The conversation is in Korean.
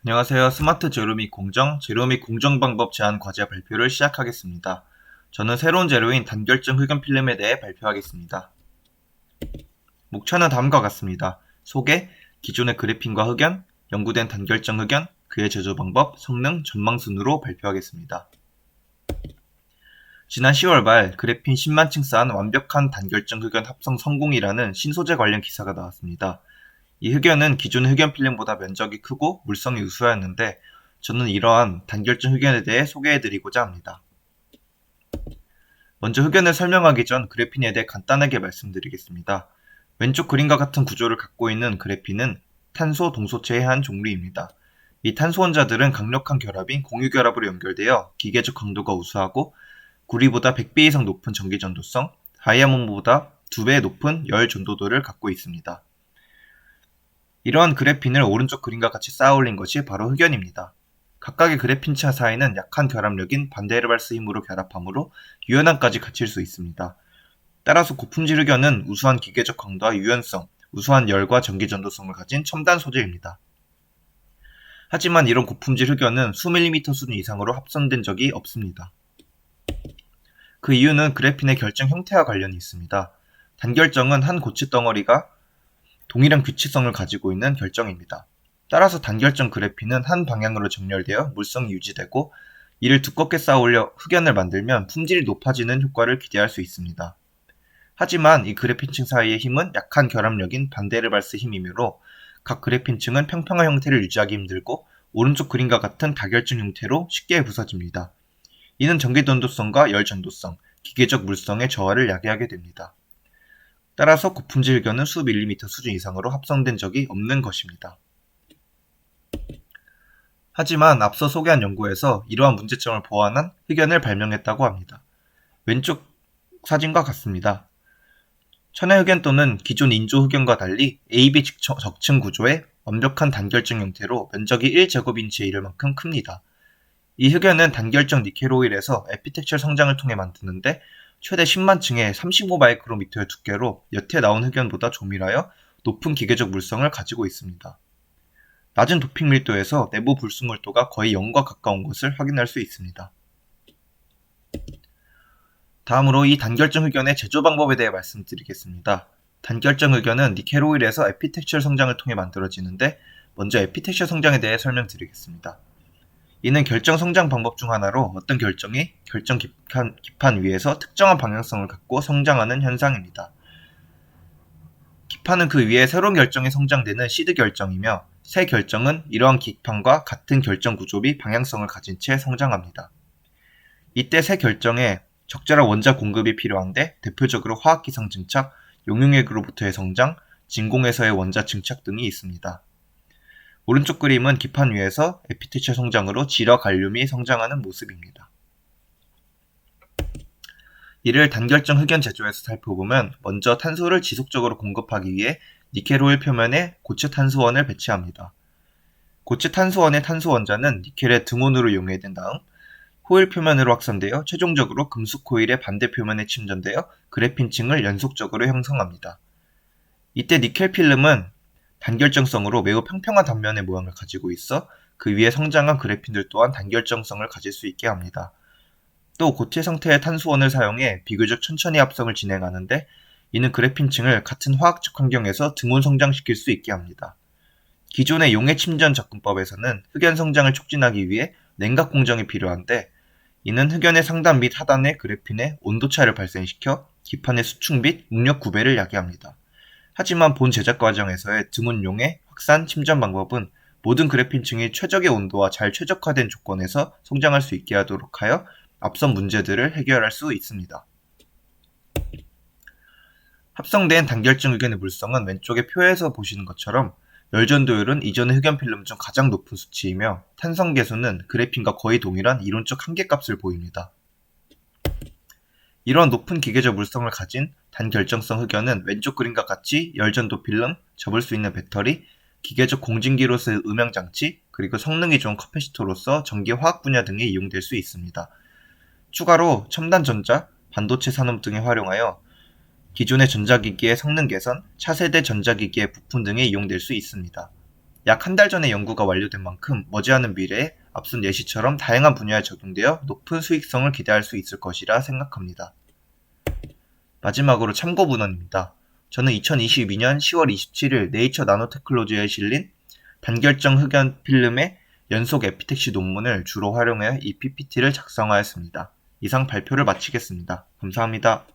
안녕하세요. 스마트 재료 및 공정, 재료 및 공정 방법 제안 과제 발표를 시작하겠습니다. 저는 새로운 재료인 단결정 흑연 필름에 대해 발표하겠습니다. 목차는 다음과 같습니다. 소개, 기존의 그래핀과 흑연, 연구된 단결정 흑연, 그의 제조 방법, 성능, 전망 순으로 발표하겠습니다. 지난 10월 말 그래핀 10만 층 쌓은 완벽한 단결정 흑연 합성 성공이라는 신소재 관련 기사가 나왔습니다. 이 흑연은 기존의 흑연 필름보다 면적이 크고 물성이 우수하였는데 저는 이러한 단결정 흑연에 대해 소개해드리고자 합니다. 먼저 흑연을 설명하기 전 그래핀에 대해 간단하게 말씀드리겠습니다. 왼쪽 그림과 같은 구조를 갖고 있는 그래핀은 탄소 동소체의 한 종류입니다. 이 탄소 원자들은 강력한 결합인 공유결합으로 연결되어 기계적 강도가 우수하고 구리보다 100배 이상 높은 전기 전도성, 다이아몬드보다 2배 높은 열 전도도를 갖고 있습니다. 이러한 그래핀을 오른쪽 그림과 같이 쌓아올린 것이 바로 흑연입니다. 각각의 그래핀차 사이는 약한 결합력인 반데르발스 힘으로 결합하므로 유연함까지 갖출 수 있습니다. 따라서 고품질 흑연은 우수한 기계적 강도와 유연성, 우수한 열과 전기 전도성을 가진 첨단 소재입니다. 하지만 이런 고품질 흑연은 수밀리미터 수준 이상으로 합성된 적이 없습니다. 그 이유는 그래핀의 결정 형태와 관련이 있습니다. 단결정은 한 고체 덩어리가 동일한 규칙성을 가지고 있는 결정입니다. 따라서 단결정 그래핀은 한 방향으로 정렬되어 물성이 유지되고 이를 두껍게 쌓아올려 흑연을 만들면 품질이 높아지는 효과를 기대할 수 있습니다. 하지만 이 그래핀층 사이의 힘은 약한 결합력인 반데르발스 힘이므로 각 그래핀층은 평평한 형태를 유지하기 힘들고 오른쪽 그림과 같은 다결정 형태로 쉽게 부서집니다. 이는 전기 전도성과 열 전도성, 기계적 물성의 저하를 야기하게 됩니다. 따라서 고품질 흑연은 수 밀리미터 수준 이상으로 합성된 적이 없는 것입니다. 하지만 앞서 소개한 연구에서 이러한 문제점을 보완한 흑연을 발명했다고 합니다. 왼쪽 사진과 같습니다. 천혜 흑연 또는 기존 인조 흑연과 달리 AB 적층 구조의 완벽한 단결정 형태로 면적이 1제곱인치에 이를 만큼 큽니다. 이 흑연은 단결정 니켈 오일에서 에피텍처 성장을 통해 만드는데 최대 10만 층의 35마이크로미터의 두께로 여태 나온 흑연보다 조밀하여 높은 기계적 물성을 가지고 있습니다. 낮은 도핑 밀도에서 내부 불순 물도가 거의 0과 가까운 것을 확인할 수 있습니다. 다음으로 이 단결정 흑연의 제조 방법에 대해 말씀드리겠습니다. 단결정 흑연은 니켈 오일에서 에피텍처 성장을 통해 만들어지는데 먼저 에피텍처 성장에 대해 설명드리겠습니다. 이는 결정 성장 방법 중 하나로 어떤 결정이 결정 기판 위에서 특정한 방향성을 갖고 성장하는 현상입니다. 기판은 그 위에 새로운 결정이 성장되는 시드 결정이며 새 결정은 이러한 기판과 같은 결정 구조 및 방향성을 가진 채 성장합니다. 이때 새 결정에 적절한 원자 공급이 필요한데 대표적으로 화학기상 증착, 용융액으로부터의 성장, 진공에서의 원자 증착 등이 있습니다. 오른쪽 그림은 기판 위에서 에피텍처 성장으로 질화 갈륨이 성장하는 모습입니다. 이를 단결정 흑연 제조에서 살펴보면 먼저 탄소를 지속적으로 공급하기 위해 니켈 오일 표면에 고체 탄소원을 배치합니다. 고체 탄소원의 탄소 원자는 니켈의 등온으로 용해된 다음 호일 표면으로 확산되어 최종적으로 금속 호일의 반대 표면에 침전되어 그래핀층을 연속적으로 형성합니다. 이때 니켈 필름은 단결정성으로 매우 평평한 단면의 모양을 가지고 있어 그 위에 성장한 그래핀들 또한 단결정성을 가질 수 있게 합니다. 또 고체 상태의 탄소원을 사용해 비교적 천천히 합성을 진행하는데 이는 그래핀층을 같은 화학적 환경에서 등온 성장시킬 수 있게 합니다. 기존의 용해 침전 접근법에서는 흑연 성장을 촉진하기 위해 냉각 공정이 필요한데 이는 흑연의 상단 및 하단의 그래핀의 온도차를 발생시켜 기판의 수축 및 응력 구배를 야기합니다. 하지만 본 제작 과정에서의 등온용해 확산 침전 방법은 모든 그래핀층이 최적의 온도와 잘 최적화된 조건에서 성장할 수 있게 하도록 하여 앞선 문제들을 해결할 수 있습니다. 합성된 단결정 흑연의 물성은 왼쪽의 표에서 보시는 것처럼 열전도율은 이전의 흑연 필름 중 가장 높은 수치이며 탄성 계수는 그래핀과 거의 동일한 이론적 한계값을 보입니다. 이러한 높은 기계적 물성을 가진 단결정성 흑연은 왼쪽 그림과 같이 열전도 필름, 접을 수 있는 배터리, 기계적 공진기로서의 음향장치, 그리고 성능이 좋은 커패시터로서 전기 화학 분야 등에 이용될 수 있습니다. 추가로 첨단 전자, 반도체 산업 등에 활용하여 기존의 전자기기의 성능 개선, 차세대 전자기기의 부품 등에 이용될 수 있습니다. 약 한 달 전에 연구가 완료된 만큼 머지않은 미래에 앞선 예시처럼 다양한 분야에 적용되어 높은 수익성을 기대할 수 있을 것이라 생각합니다. 마지막으로 참고 문헌입니다. 저는 2022년 10월 27일 네이처 나노테크놀로지에 실린 단결정 흑연 필름의 연속 에피택시 논문을 주로 활용하여 이 PPT를 작성하였습니다. 이상 발표를 마치겠습니다. 감사합니다.